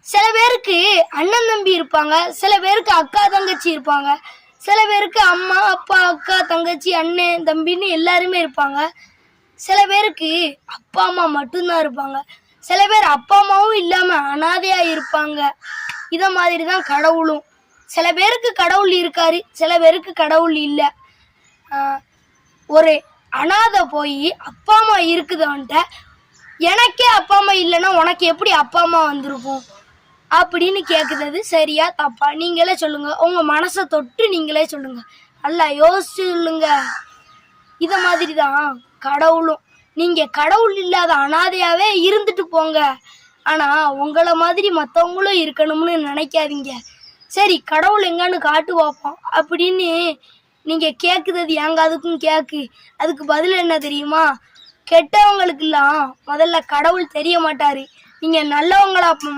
சில பேருக்கு அண்ணன் தம்பி இருப்பாங்க, சில பேருக்கு அக்கா தங்கச்சி இருப்பாங்க, சில பேருக்கு அம்மா அப்பா அக்கா தங்கச்சி அண்ணன் தம்பின்னு எல்லாருமே இருப்பாங்க. சில பேருக்கு அப்பா அம்மா மட்டும்தான் இருப்பாங்க. சில பேர் அப்பா அம்மாவும் இல்லாம அனாதையா இருப்பாங்க. இத மாதிரி தான் கடவுளும். சில பேருக்கு கடவுள் இருக்காரு, சில பேருக்கு கடவுள் இல்லை. ஒரு அனாதை போய் அப்பா அம்மா இருக்குதவன்ட்ட எனக்கே அப்பா அம்மா இல்லைன்னா உனக்கு எப்படி அப்பா அம்மா வந்திருக்கும் அப்படின்னு கேட்குறது சரியா தப்பா? நீங்களே சொல்லுங்க. உங்க மனசை தொட்டு நீங்களே சொல்லுங்க. நல்லா யோசிச்சு சொல்லுங்க. இத மாதிரி தான் கடவுளும். நீங்க கடவுள் இல்லாத அனாதையாவே இருந்துட்டு போங்க. ஆனா உங்களை மாதிரி மற்றவங்களும் இருக்கணும்னு நினைக்காதீங்க. சரி, கடவுள் எங்கன்னு காட்டு பார்ப்போம் அப்படின்னு நீங்க கேட்குறது எங்க அதுக்கும் கேக்கு. அதுக்கு பதில் என்ன தெரியுமா? கெட்டவங்களுக்கெல்லாம் முதல்ல கடவுள் தெரிய மாட்டாரு. நீங்க நல்லவங்களா அப்ப